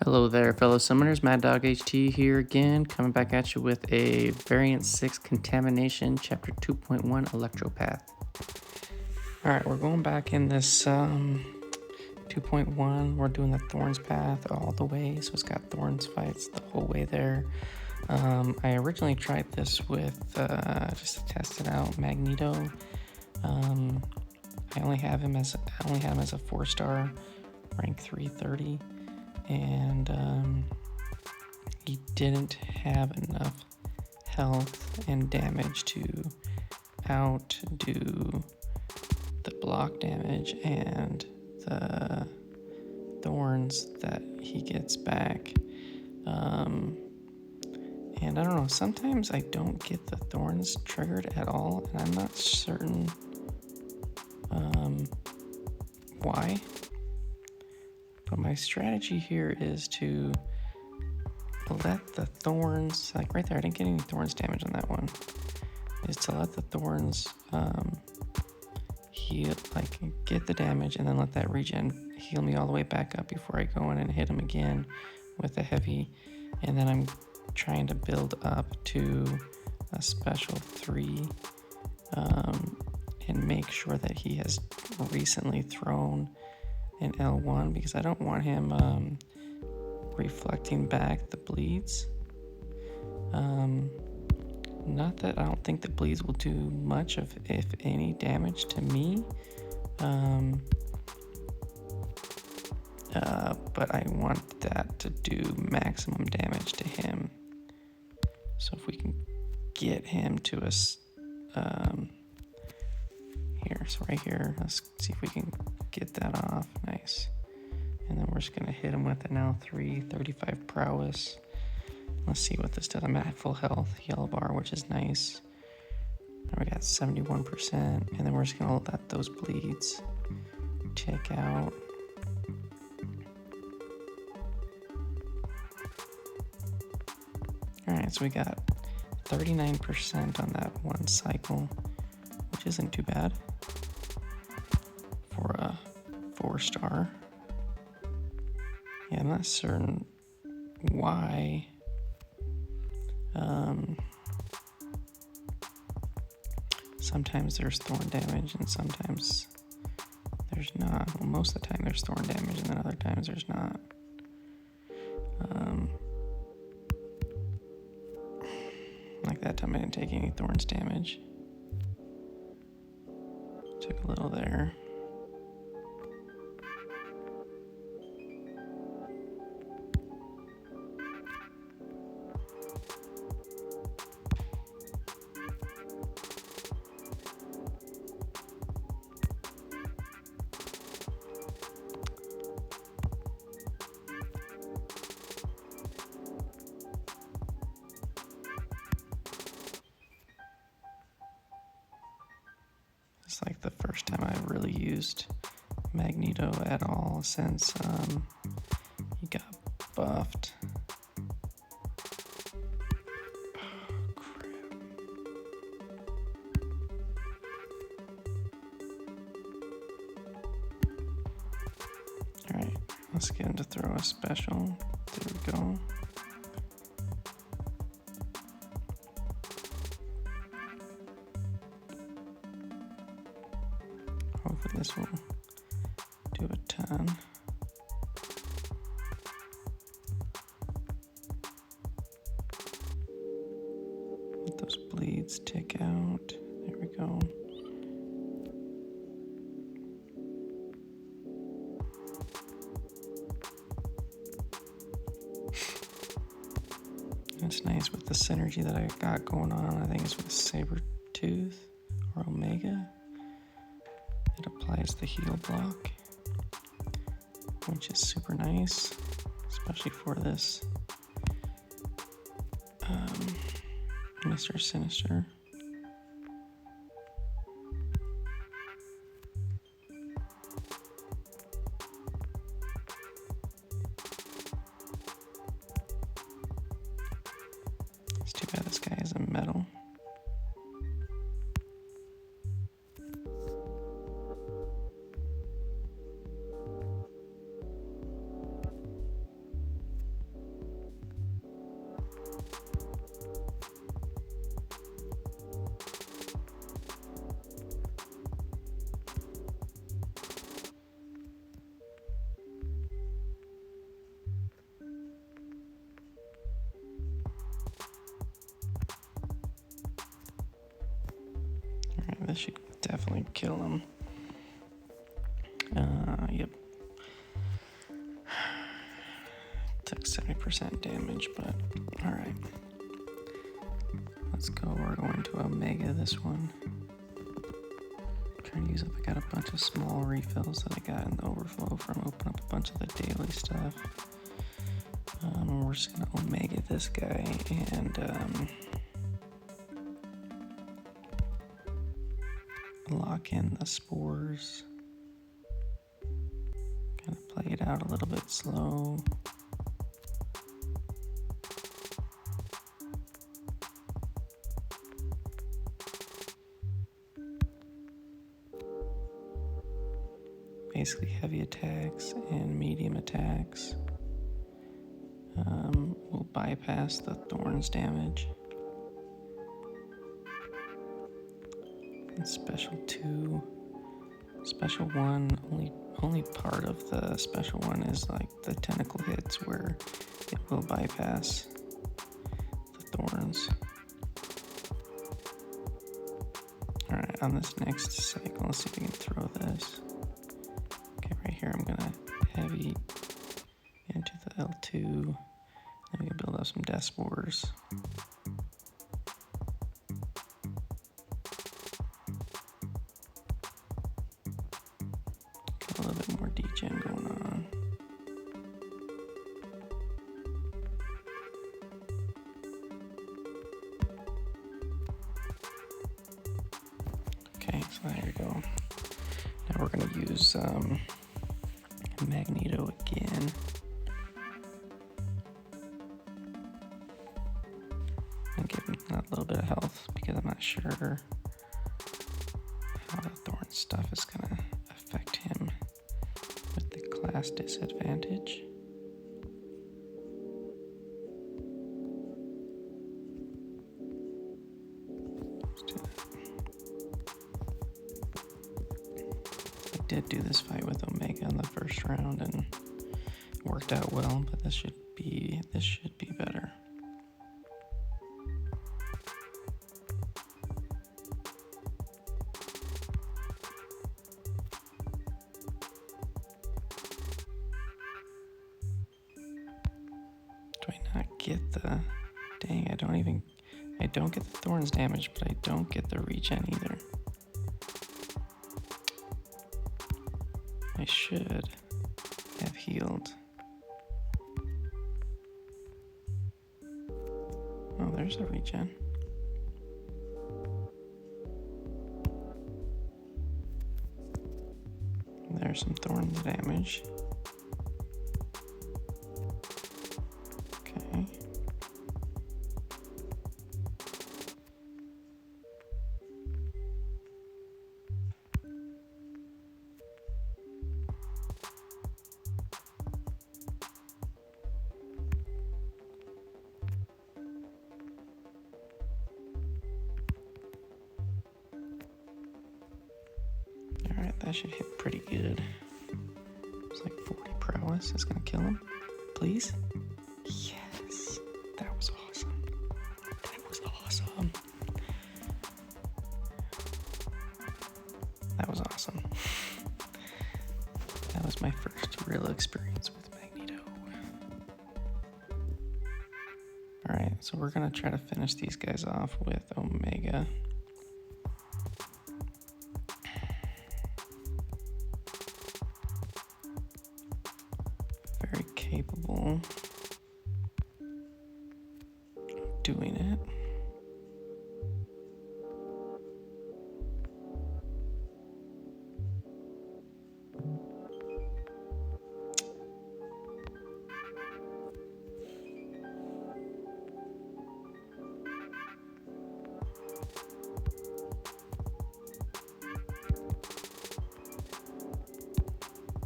Hello there, fellow summoners. Mad Dog HT here again, coming back at you with a Variant 6 Contamination Chapter 2.1 Electro Path. Alright, we're going back in this 2.1. We're doing the Thorns path all the way, so it's got Thorns fights the whole way there. I originally tried this with, just to test it out, Magneto. I only have him as a 4-star, rank 330. And he didn't have enough health and damage to outdo the block damage and the thorns that he gets back. And I don't know, sometimes I don't get the thorns triggered at all, and I'm not certain why. But my strategy here is to let the thorns, like right there, I didn't get any thorns damage on that one, is to let the thorns heal, like get the damage, and then let that regen heal me all the way back up before I go in and hit him again with a heavy. And then I'm trying to build up to a special 3 and make sure that he has recently thrown in L1, because I don't want him reflecting back the bleeds. Not that I don't think the bleeds will do much of, if any, damage to me. But I want that to do maximum damage to him. So if we can get him to us, here, so right here, let's see if we can get that off. Nice. And then we're just gonna hit him with an L3, 35 prowess. Let's see what this does. I'm at full health, yellow bar, which is nice. And we got 71%, and then we're just gonna let those bleeds check out. All right, so we got 39% on that one cycle, which isn't too bad for a 4-star. Yeah, I'm not certain why. Sometimes there's thorn damage and sometimes there's not. Well, most of the time there's thorn damage and then other times there's not. Like that time I didn't take any thorns damage. Took a little there. It's like the first time I've really used Magneto at all since he got buffed. Oh, crap. Alright, let's get him to throw a special. There we go. Hopefully this will do a ton. Let those bleeds tick out. There we go. It's nice with the synergy that I got going on. I think it's with Sabertooth or Omega. It applies the heal block, which is super nice, especially for this Mr. Sinister. It's too bad this guy is a metal. Alright, this should definitely kill him. Yep. Took 70% damage, but alright. Let's go. We're going to Omega this one. Trying to use up. I got a bunch of small refills that I got in the overflow from opening up a bunch of the daily stuff. We're just gonna Omega this guy and lock in the spores. Kind of play it out a little bit slow. Basically heavy attacks and medium attacks will bypass the Thorns damage. And special 2, special 1, only part of the special 1 is like the tentacle hits where it will bypass the Thorns. Alright, on this next cycle, let's see if we can throw this. Okay, right here I'm gonna heavy into the L2. Then we can build up some death spores. Got a little bit more degen going on. Okay, so there you go. Now we're gonna use Magneto again. And give him a little bit of health because I'm not sure how the Thorn stuff is gonna affect him with the class disadvantage. Let's do that. I did do this fight with Omega in the first round and it worked out well, but this should be better. Do I not get the... Dang, I don't get the Thorns damage, but I don't get the regen either. I should have healed. Oh, there's a regen. There's some Thorns damage. Okay. Alright, that should hit pretty good. It's like 40 prowess. It's gonna kill him. Please? Yes! That was awesome. That was awesome. That was awesome. That was my first real experience with Magneto. Alright, so we're gonna try to finish these guys off with Omega. Very capable of doing it.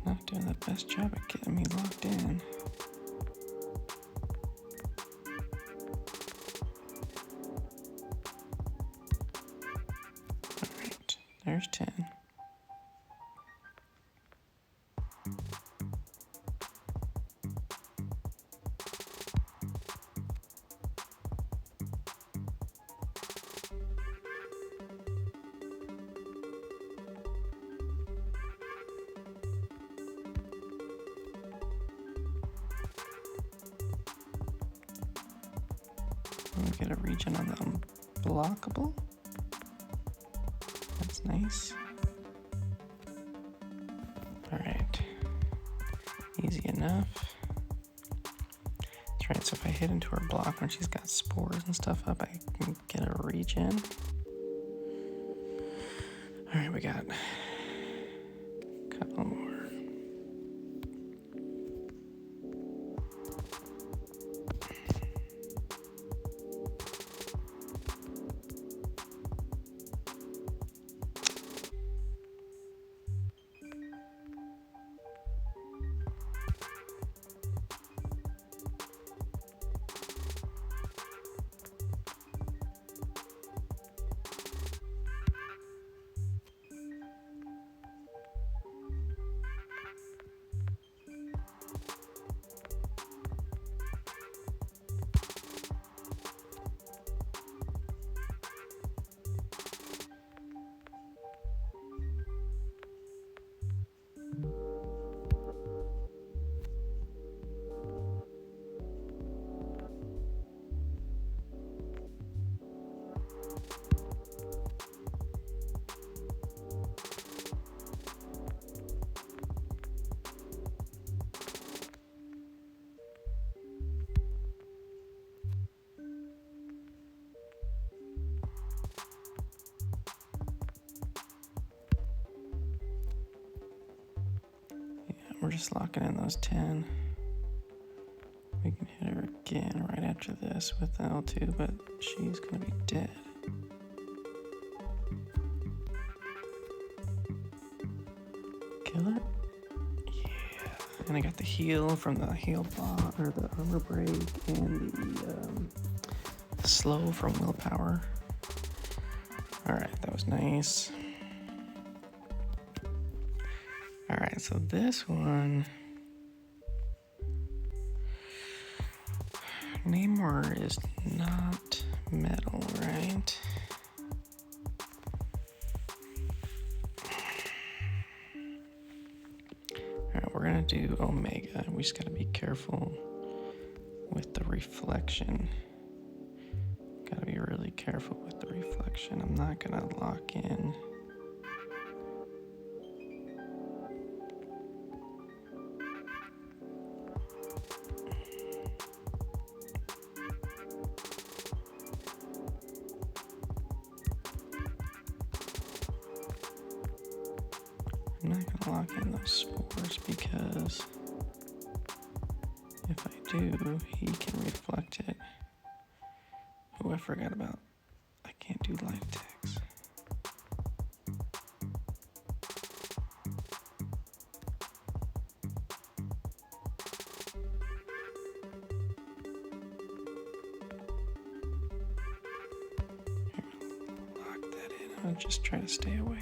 Not doing the best job at getting me locked in. There's 10. We get a region on the unblockable. That's nice. Alright. Easy enough. That's right, so if I hit into her block when she's got spores and stuff up, I can get a regen. Alright, we got a couple more. We're just locking in those 10. We can hit her again right after this with the L2, but she's gonna be dead. Kill her? Yeah. And I got the heal from the heal block, or the armor break, and the slow from willpower. Alright, that was nice. Alright, so this one, Namor is not metal, right? Alright, we're gonna do Omega. We just gotta be careful with the reflection. Gotta be really careful with the reflection. I'm not gonna lock in. I'm not gonna lock in those spores because if I do, he can reflect it. Oh, I forgot about, I can't do light attacks. Here, lock that in. I'll just try to stay away.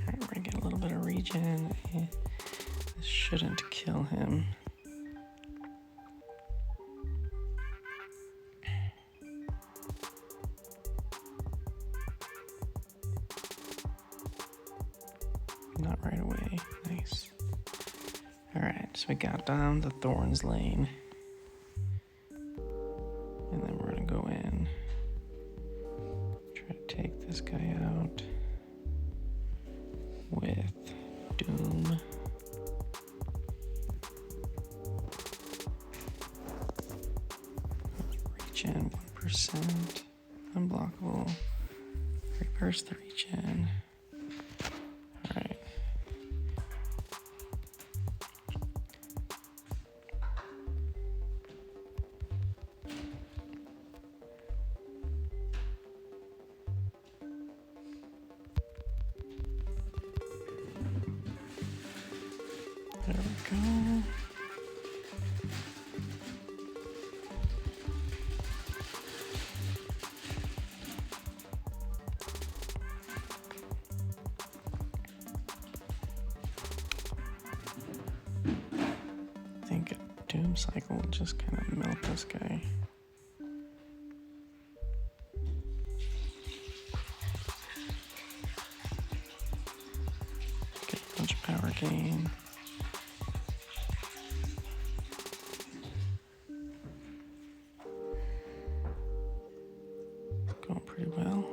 We're gonna get a little bit of regen. This shouldn't kill him. Not right away. Nice. Alright, so we got down the Thorns lane. And then we're gonna go in. 20%. Unblockable. Reverse the regen. Alright. There we go. I think a Doom Cycle will just kind of melt this guy. Get a bunch of power gain. Going pretty well.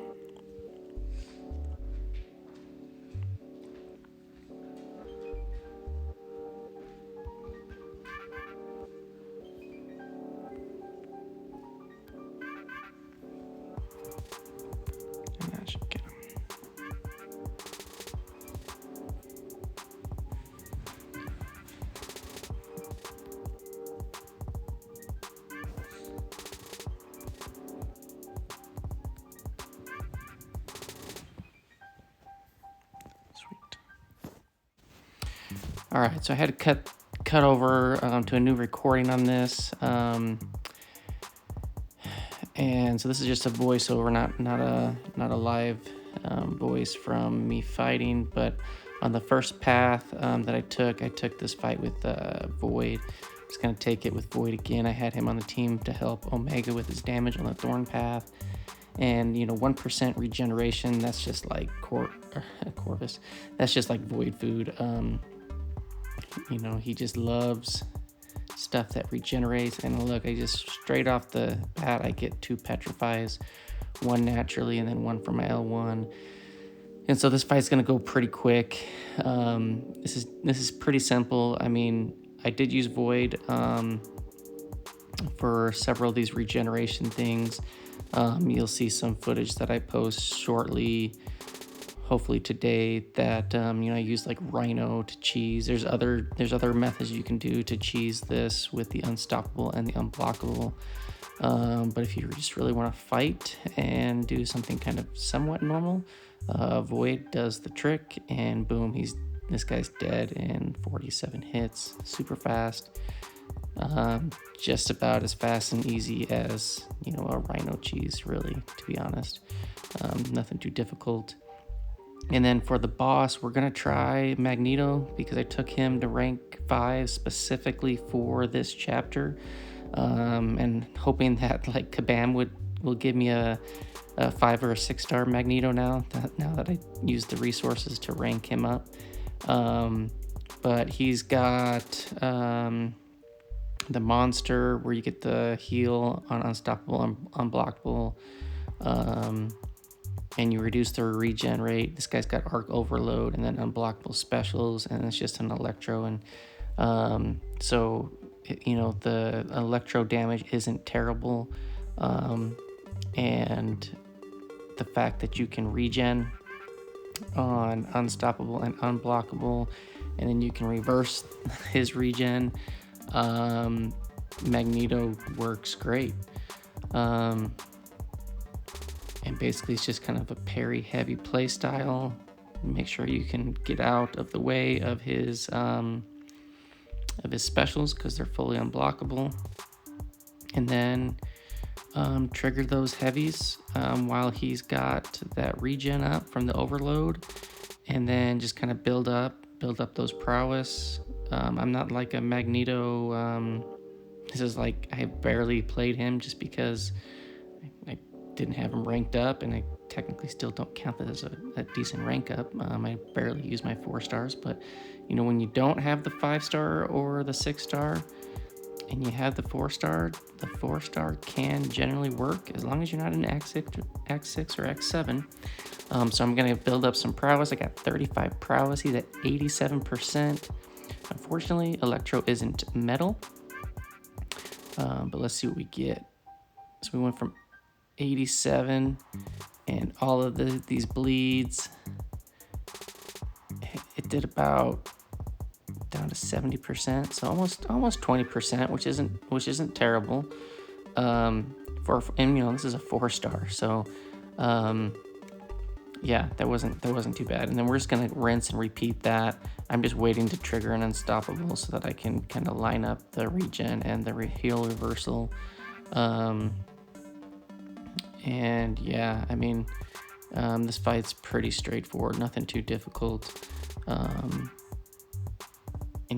And that should get him. All right, so I had to cut over to a new recording on this, and so this is just a voiceover, not a live voice from me fighting. But on the first path that I took this fight with Void. Just gonna take it with Void again. I had him on the team to help Omega with his damage on the Thorn path. And 1% regeneration, that's just like Corvus. That's just like Void food. He just loves stuff that regenerates. And look, I just straight off the bat, I get 2 petrifies, 1 naturally, and then 1 from my L1. And so this fight's gonna go pretty quick. This is pretty simple. I mean, I did use Void for several of these regeneration things. You'll see some footage that I post shortly, hopefully today, that I use like Rhino to cheese. There's other methods you can do to cheese this with the unstoppable and the unblockable. But if you just really want to fight and do something kind of somewhat normal, Void does the trick, and boom, this guy's dead in 47 hits. Super fast. Just about as fast and easy as a Rhino cheese, really, to be honest. Nothing too difficult. And then for the boss, we're gonna try Magneto, because I took him to rank 5 specifically for this chapter, and hoping that like Kabam will give me a 5 or a 6-star Magneto now that I used the resources to rank him up. But he's got the monster where you get the heal on unstoppable, unblockable, and you reduce the regen rate. This guy's got arc overload and then unblockable specials, and it's just an Electro. And so the Electro damage isn't terrible, and the fact that you can regen on unstoppable and unblockable, and then you can reverse his regen, Magneto works great. And basically it's just kind of a parry heavy play style. Make sure you can get out of the way of his specials, because they're fully unblockable, and then trigger those heavies while he's got that regen up from the overload, and then just kind of build up those prowess. I'm not like a Magneto. This is like, I barely played him just because I didn't have him ranked up, and I technically still don't count that as a decent rank up. I barely use my 4 stars, but when you don't have the 5-star or the 6-star and you have the 4-star, the 4-star can generally work as long as you're not an X6 or X7. So I'm gonna build up some prowess. I got 35 prowess. He's at 87%. Unfortunately, Electro isn't metal, but let's see what we get. So we went from 87, and all of these bleeds, it did about down to 70%, so almost 20%, which isn't terrible. And this is a 4-star, so yeah, that wasn't too bad. And then we're just gonna rinse and repeat that. I'm just waiting to trigger an unstoppable so that I can kind of line up the regen and the heal reversal. And yeah, I mean, this fight's pretty straightforward, nothing too difficult. And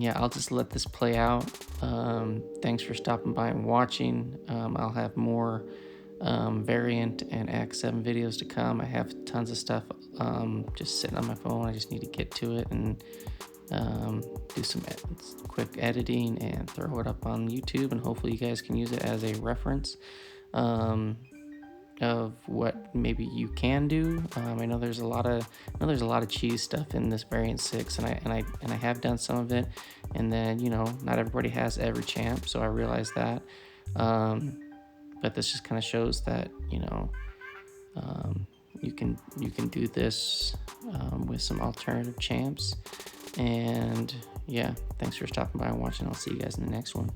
yeah, I'll just let this play out. Thanks for stopping by and watching. I'll have more variant and Act 7 videos to come. I have tons of stuff just sitting on my phone. I just need to get to it and do some quick editing and throw it up on YouTube, and hopefully you guys can use it as a reference of what maybe you can do. I know there's a lot of cheese stuff in this variant 6, and I have done some of it, and then not everybody has every champ, so I realize that. But this just kind of shows that you can do this with some alternative champs. And yeah, thanks for stopping by and watching. I'll see you guys in the next one.